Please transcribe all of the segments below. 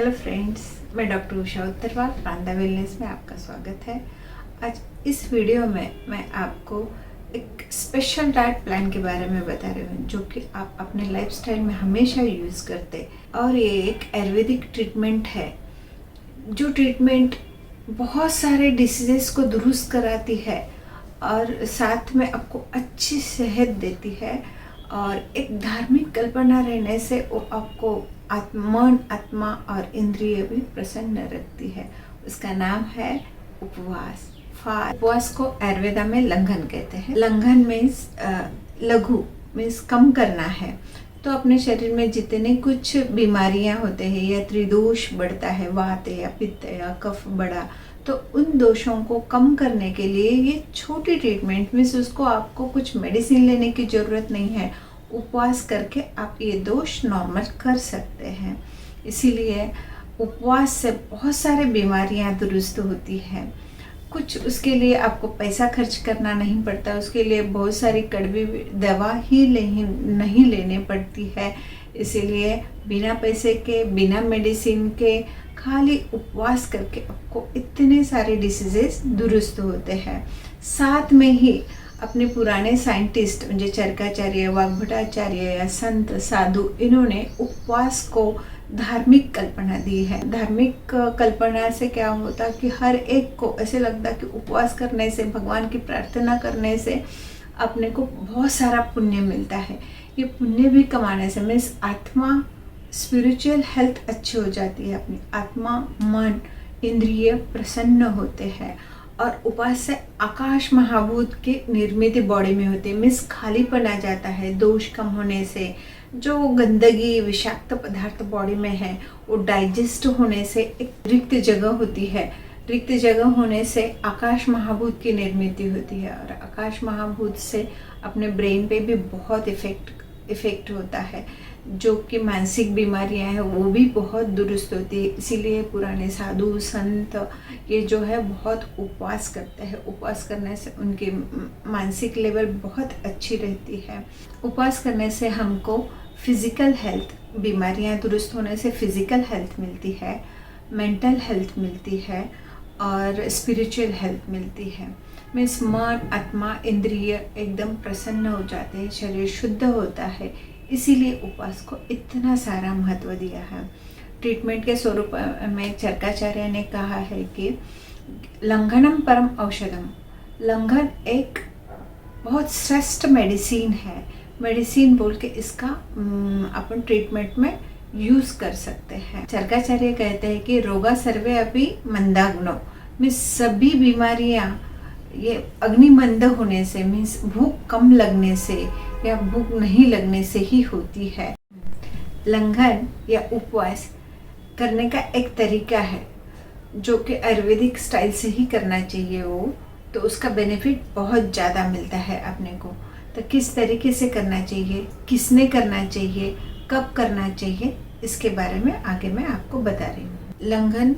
Hello friends, मैं doctor Usha उत्तरवाल प्रांदा wellness में आपका स्वागत है। आज इस वीडियो में मैं आपको एक स्पेशल डाइट प्लान के बारे में बता रही हूँ जो कि आप अपने लाइफस्टाइल में हमेशा यूज़ करते, और ये एक आयुर्वेदिक ट्रीटमेंट है जो ट्रीटमेंट बहुत सारे डिसीजेस को दुरुस्त कराती है और साथ में आपको अच्छी सेहत देती है। और एक धार्मिक कल्पना रहने से वो आपको मन, आत्मा और इंद्रिय भी प्रसन्न रखती है। उसका नाम है उपवास। उपवास को आयुर्वेदा में लंघन कहते हैं। लंघन मीन्स लघु मीन्स कम करना है। तो अपने शरीर में जितने कुछ बीमारियां होते हैं या त्रिदोष बढ़ता है, वात या पित्त या कफ बढ़ा, तो उन दोषों को कम करने के लिए ये छोटी ट्रीटमेंट मीन्स उसको आपको कुछ मेडिसिन लेने की ज़रूरत नहीं है। उपवास करके आप ये दोष नॉर्मल कर सकते हैं। इसीलिए उपवास से बहुत सारे बीमारियां दुरुस्त होती है। कुछ उसके लिए आपको पैसा खर्च करना नहीं पड़ता, उसके लिए बहुत सारी कड़वी दवा ही नहीं लेने पड़ती है। इसीलिए बिना पैसे के, बिना मेडिसिन के, खाली उपवास करके आपको इतने सारे डिसीजेस दुरुस्त होते हैं। साथ में ही अपने पुराने साइंटिस्ट म्हणजे चरकाचार्य, वाग्भटाचार्य या संत साधु, इन्होंने उपवास को धार्मिक कल्पना दी है। धार्मिक कल्पना से क्या होता कि हर एक को ऐसे लगता कि उपवास करने से, भगवान की प्रार्थना करने से अपने को बहुत सारा पुण्य मिलता है। ये पुण्य भी कमाने से मीन्स आत्मा, स्पिरिचुअल हेल्थ अच्छी हो जाती है। अपनी आत्मा, मन, इंद्रिय प्रसन्न होते हैं। और उपवास से आकाश महाभूत की निर्मित बॉडी में होते हैं मीन्स खालीपन आ जाता है। दोष कम होने से जो गंदगी, विषाक्त पदार्थ बॉडी में है वो डाइजेस्ट होने से एक रिक्त जगह होती है। रिक्त जगह होने से आकाश महाभूत की निर्मित होती है और आकाश महाभूत से अपने ब्रेन पे भी बहुत इफेक्ट होता है। जो कि मानसिक बीमारियां हैं वो भी बहुत दुरुस्त होती है। इसीलिए पुराने साधु संत ये जो है बहुत उपवास करते हैं। उपवास करने से उनकी मानसिक लेवल बहुत अच्छी रहती है। उपवास करने से हमको फिज़िकल हेल्थ, बीमारियां दुरुस्त होने से फिज़िकल हेल्थ मिलती है, मेंटल हेल्थ मिलती है और स्पिरिचुअल हेल्थ मिलती है। मीन्स मन, आत्मा, इंद्रिय एकदम प्रसन्न हो जाते हैं, शरीर शुद्ध होता है। इसीलिए उपवास को इतना सारा महत्व दिया है। ट्रीटमेंट के स्वरूप में चरकाचार्य ने कहा है कि लंघनम परम औषधम। लंघन एक बहुत श्रेष्ठ मेडिसिन है। मेडिसिन बोल के इसका अपन ट्रीटमेंट में यूज़ कर सकते हैं। चरकाचार्य कहते हैं कि रोगा सर्वे अभी मंदाग्नो मीन्स सभी बीमारियां ये अग्निमंद होने से मीन्स भूख कम लगने से या भूख नहीं लगने से ही होती है। लंघन या उपवास करने का एक तरीका है जो कि आयुर्वेदिक स्टाइल से ही करना चाहिए वो, तो उसका बेनिफिट बहुत ज़्यादा मिलता है अपने को। तो किस तरीके से करना चाहिए, किसने करना चाहिए, कब करना चाहिए, इसके बारे में आगे मैं आपको बता रही हूँ। लंघन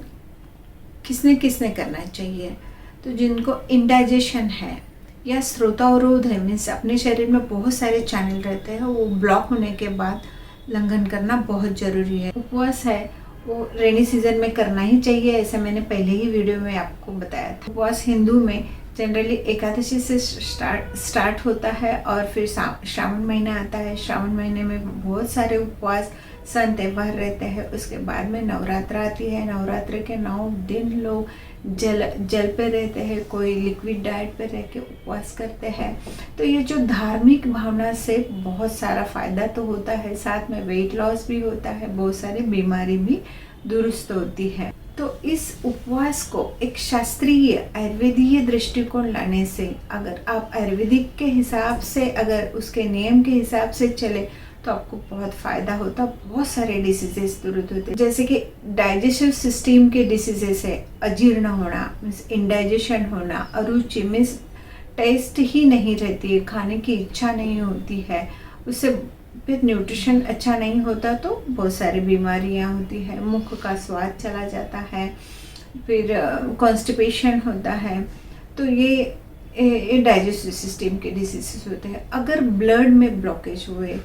किसने किसने करना चाहिए, तो जिनको इंडाइजेशन है या श्रोतावरोध है मीन्स अपने शरीर में बहुत सारे चैनल रहते हैं, वो ब्लॉक होने के बाद लंघन करना बहुत ज़रूरी है। उपवास है वो रेनी सीजन में करना ही चाहिए, ऐसा मैंने पहले ही वीडियो में आपको बताया था। उपवास हिंदू में जनरली एकादशी से स्टार्ट होता है और फिर श्रावण महीना आता है। श्रावण महीने में बहुत सारे उपवास, सन त्यौहार रहते हैं। उसके बाद में नवरात्र आती है। नवरात्र के 9 दिन लोग जल पे रहते हैं, कोई लिक्विड डाइट पे रह के उपवास करते हैं। तो ये जो धार्मिक भावना से बहुत सारा फायदा तो होता है, साथ में वेट लॉस भी होता है, बहुत सारी बीमारी भी दुरुस्त होती है। तो इस उपवास को एक शास्त्रीय आयुर्वेदीय दृष्टिकोण लाने से, अगर आप आयुर्वेदिक के हिसाब से, अगर उसके नियम के हिसाब से चले तो आपको बहुत फ़ायदा होता। बहुत सारे डिसीजेस दुरुस्त होते, जैसे कि डाइजेस्टिव सिस्टम के डिसीजेस है, अजीर्ण होना मीन्स इंडाइजेशन होना, अरुचि मीन्स टेस्ट ही नहीं रहती है, खाने की इच्छा नहीं होती है, उससे फिर न्यूट्रिशन अच्छा नहीं होता तो बहुत सारी बीमारियां होती है। मुख का स्वाद चला जाता है, फिर कॉन्स्टिपेशन होता है। तो ये डाइजेस्टिव सिस्टम के डिसीजेस होते हैं। अगर ब्लड में ब्लॉकेज हुए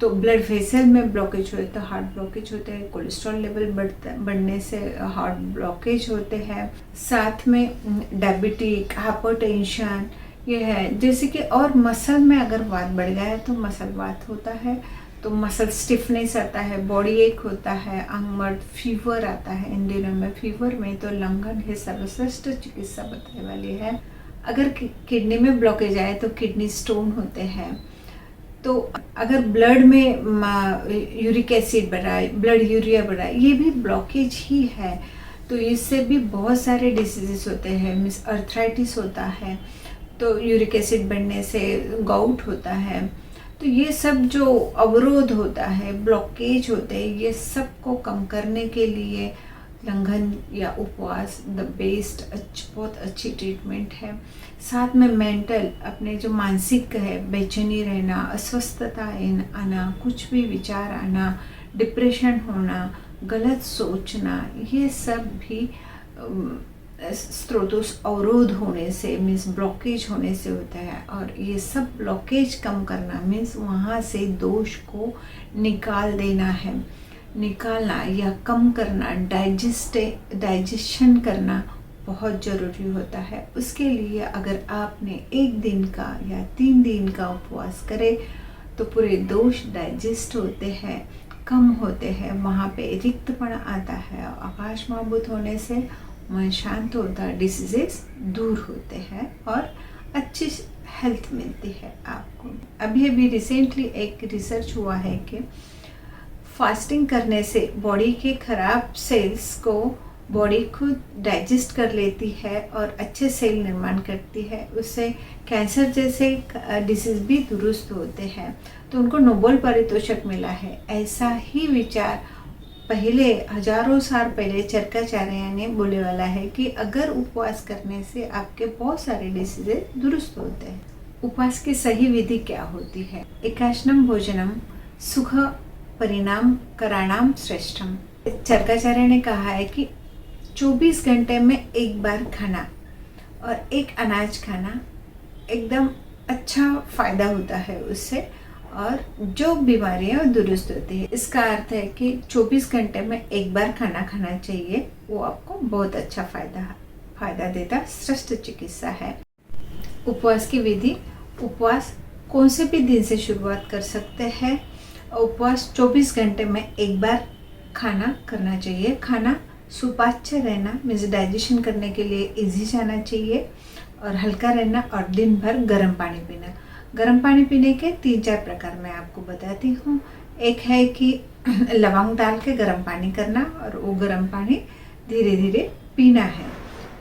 तो ब्लड वेसल में ब्लॉकेज हुए तो हार्ट ब्लॉकेज होते हैं, कोलेस्ट्रॉल लेवल बढ़ने से हार्ट ब्लॉकेज होते हैं, साथ में डायबिटिक, हाइपरटेंशन ये है। जैसे कि और मसल में अगर वात बढ़ गया है तो मसल वात होता है, तो मसल स्टिफनेस आता है, बॉडी एक होता है, अंग मर्द, फीवर आता है। इन दिनों में फीवर में तो लंघन है सर्वश्रेष्ठ चिकित्सा बताने वाली है। अगर किडनी में ब्लॉकेज आए तो किडनी स्टोन होते हैं। तो अगर ब्लड में यूरिक एसिड बढ़ा, ब्लड यूरिया बढ़ा, ये भी ब्लॉकेज ही है। तो इससे भी बहुत सारे डिसीजेस होते हैं, मीन्स अर्थराइटिस होता है, तो यूरिक एसिड बढ़ने से गाउट होता है। तो ये सब जो अवरोध होता है, ब्लॉकेज होते हैं, ये सब को कम करने के लिए लंघन या उपवास द बेस्ट बहुत अच्छी ट्रीटमेंट है। साथ में मेंटल, अपने जो मानसिक है, बेचैनी रहना, अस्वस्थता आना, कुछ भी विचार आना, डिप्रेशन होना, गलत सोचना, ये सब भी स्त्रोतों अवरोध होने से, मीन्स ब्लॉकेज होने से होता है। और ये सब ब्लॉकेज कम करना मीन्स वहाँ से दोष को निकाल देना है, निकालना या कम करना, डाइजेशन करना बहुत ज़रूरी होता है। उसके लिए अगर आपने 1 दिन का या 3 दिन का उपवास करे तो पूरे दोष डाइजेस्ट होते हैं, कम होते हैं, वहाँ पे रिक्तपन आता है, आकाश माबूत होने से मन शांत होता है, डिसीजेस दूर होते हैं और अच्छी हेल्थ मिलती है आपको। अभी अभी रिसेंटली एक रिसर्च हुआ है कि फास्टिंग करने से बॉडी के खराब सेल्स को बॉडी खुद डाइजेस्ट कर लेती है और अच्छे सेल निर्माण करती है। उससे कैंसर जैसे डिसीज भी दुरुस्त होते हैं। तो उनको नोबेल पारितोषिक मिला है। ऐसा ही विचार पहले हजारों साल पहले चरकाचार्य ने बोले वाला है कि अगर उपवास करने से आपके बहुत सारे डिसीजेज दुरुस्त होते हैं। उपवास की सही विधि क्या होती है? एकाशनम भोजनम सुख परिणाम कराणाम श्रेष्ठम। चरकाचार्य ने कहा है कि 24 घंटे में एक बार खाना और एक अनाज खाना एकदम अच्छा फायदा होता है उससे, और जो बीमारियां दुरुस्त होती है। इसका अर्थ है कि 24 घंटे में एक बार खाना खाना चाहिए, वो आपको बहुत अच्छा फायदा देता श्रेष्ठ चिकित्सा है। उपवास की विधि, उपवास कौन से भी दिन से शुरुआत कर सकते हैं। उपवास 24 घंटे में एक बार खाना करना चाहिए। खाना सुपाच्य रहना मीन्स डाइजेशन करने के लिए इजी जाना चाहिए और हल्का रहना, और दिन भर गर्म पानी पीना। गर्म पानी पीने के 3-4 प्रकार मैं आपको बताती हूँ। एक है कि लवंग डाल के गर्म पानी करना और वो गर्म पानी धीरे धीरे पीना है।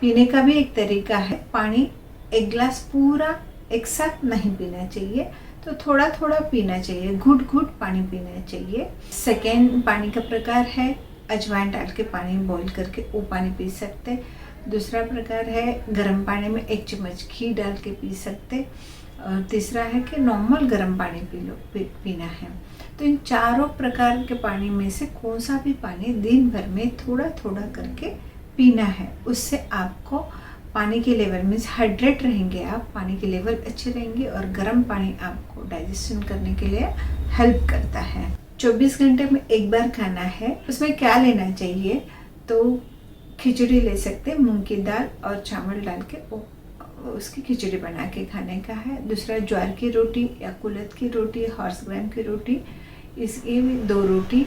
पीने का भी एक तरीका है, पानी 1 गिलास पूरा एक साथ नहीं पीना चाहिए, तो थोड़ा थोड़ा पीना चाहिए, घुट घुट पानी पीना चाहिए। सेकेंड पानी का प्रकार है अजवाइन डाल के पानी बॉईल करके वो पानी पी सकते। दूसरा प्रकार है गर्म पानी में 1 चम्मच घी डाल के पी सकते। और तीसरा है कि नॉर्मल गर्म पानी पीना है। तो इन चारों प्रकार के पानी में से कौन सा भी पानी दिन भर में थोड़ा थोड़ा करके पीना है। उससे आपको पानी के लेवल मीन्स हाइड्रेट रहेंगे आप, पानी के लेवल अच्छे रहेंगे, और गर्म पानी आपको डाइजेशन करने के लिए हेल्प करता है। 24 घंटे में एक बार खाना है। उसमें क्या लेना चाहिए? तो खिचड़ी ले सकते, मूंग की दाल और चावल डाल के उसकी खिचड़ी बना के खाने का है। दूसरा ज्वार की रोटी या कुलथ की रोटी, हॉर्स ग्राम की रोटी, इसकी 2 रोटी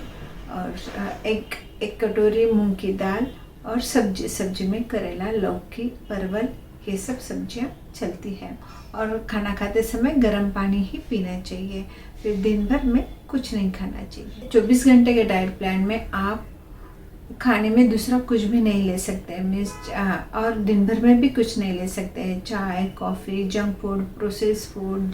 और एक कटोरी मूंग की दाल, और सब्जी में करेला, लौकी, परवल, ये सब सब्जियां चलती हैं। और खाना खाते समय गर्म पानी ही पीना चाहिए। फिर दिन भर में कुछ नहीं खाना चाहिए। 24 घंटे के डाइट प्लान में आप खाने में दूसरा कुछ भी नहीं ले सकते मीन्स, और दिन भर में भी कुछ नहीं ले सकते हैं। चाय, coffee, junk food, process food,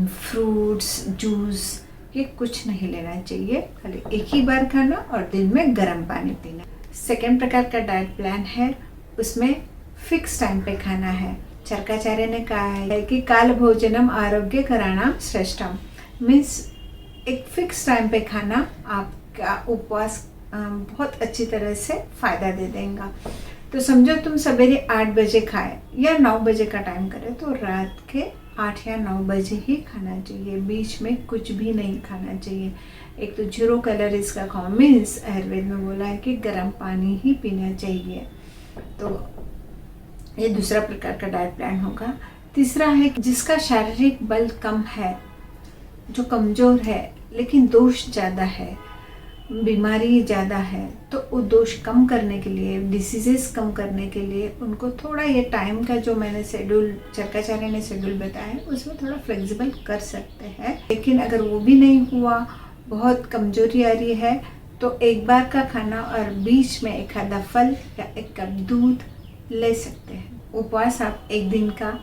fruits, juice, ये कुछ नहीं लेना चाहिए। खाली एक ही बार खाना और दिन में गर्म पानी पीना। सेकेंड प्रकार का डाइट प्लान है, उसमें फिक्स टाइम पे खाना है। चरकाचार्य ने कहा है कि काल भोजनम आरोग्य कराणाम श्रेष्ठम मीन्स एक फिक्स टाइम पे खाना आपका उपवास बहुत अच्छी तरह से फ़ायदा दे देगा। तो समझो तुम सवेरे 8 बजे खाए या 9 बजे का टाइम करें तो रात के 8 या 9 बजे ही खाना चाहिए, बीच में कुछ भी नहीं खाना चाहिए। एक तो 0 कैलोरीज का खाओ, मीन्स आयुर्वेद में बोला है कि गर्म पानी ही पीना चाहिए। तो ये दूसरा प्रकार का डाइट प्लान होगा। तीसरा है जिसका शारीरिक बल कम है, जो कमज़ोर है लेकिन दोष ज़्यादा है, बीमारी ज़्यादा है, तो वो दोष कम करने के लिए, डिसीजेस कम करने के लिए उनको थोड़ा ये टाइम का जो मैंने शेड्यूल, चरकाचार्य ने शेड्यूल बताया है उसमें थोड़ा फ्लेक्सिबल कर सकते हैं। लेकिन अगर वो भी नहीं हुआ, बहुत कमजोरी आ रही है, तो एक बार का खाना और बीच में एक आधा फल या एक कप दूध ले सकते हैं। उपवास आप 1 दिन का,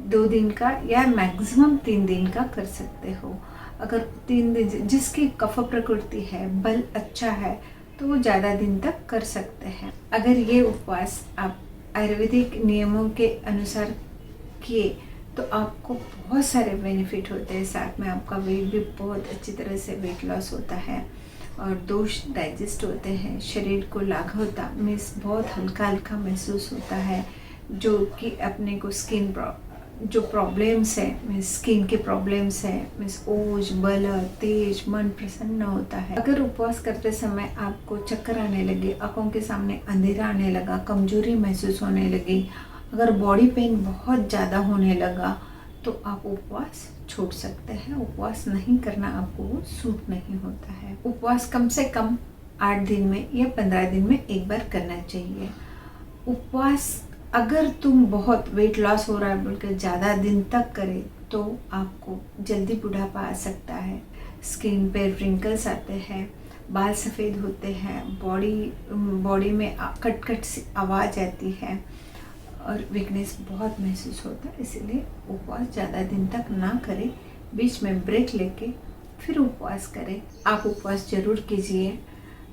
2 दिन का या मैक्सिमम 3 दिन का कर सकते हो। अगर 3 दिन, जिसकी कफ प्रकृति है, बल अच्छा है, तो वो ज़्यादा दिन तक कर सकते हैं। अगर ये उपवास आप आयुर्वेदिक नियमों के अनुसार किए तो आपको बहुत सारे बेनिफिट होते हैं। साथ में आपका वेट भी बहुत अच्छी तरह से वेट लॉस होता है और दोष डाइजेस्ट होते हैं। शरीर को लाघवता मीन्स बहुत हल्का हल्का महसूस होता है, जो कि अपने को स्किन जो प्रॉब्लम्स है, मीन्स स्किन के प्रॉब्लम्स है, मीन्स ओज, बल, तेज, मन प्रसन्न होता है। अगर उपवास करते समय आपको चक्कर आने लगे, आंखों के सामने अंधेरा आने लगा, कमजोरी महसूस होने लगी, अगर बॉडी पेन बहुत ज़्यादा होने लगा, तो आप उपवास छोड़ सकते हैं। उपवास नहीं करना आपको वो सूट नहीं होता है। उपवास कम से कम 8 दिन में या 15 दिन में एक बार करना चाहिए। उपवास अगर तुम बहुत वेट लॉस हो रहा है बोलकर ज़्यादा दिन तक करे तो आपको जल्दी बुढ़ापा आ सकता है, स्किन पे रिंकल्स आते हैं, बाल सफ़ेद होते हैं, बॉडी में कट सी आवाज़ आती है और वीकनेस बहुत महसूस होता है। इसलिए उपवास ज़्यादा दिन तक ना करें, बीच में ब्रेक लेके फिर उपवास करें। आप उपवास ज़रूर कीजिए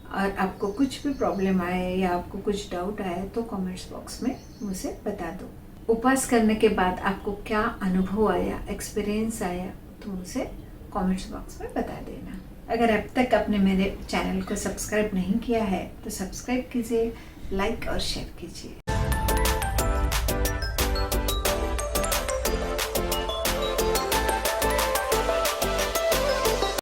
और आपको कुछ भी प्रॉब्लम आए या आपको कुछ डाउट आए तो कमेंट्स बॉक्स में मुझे बता दो। उपवास करने के बाद आपको क्या अनुभव आया, एक्सपीरियंस आया, तो मुझे कमेंट्स बॉक्स में बता देना। अगर अब तक आपने मेरे चैनल को सब्सक्राइब नहीं किया है तो सब्सक्राइब कीजिए, लाइक और शेयर कीजिए।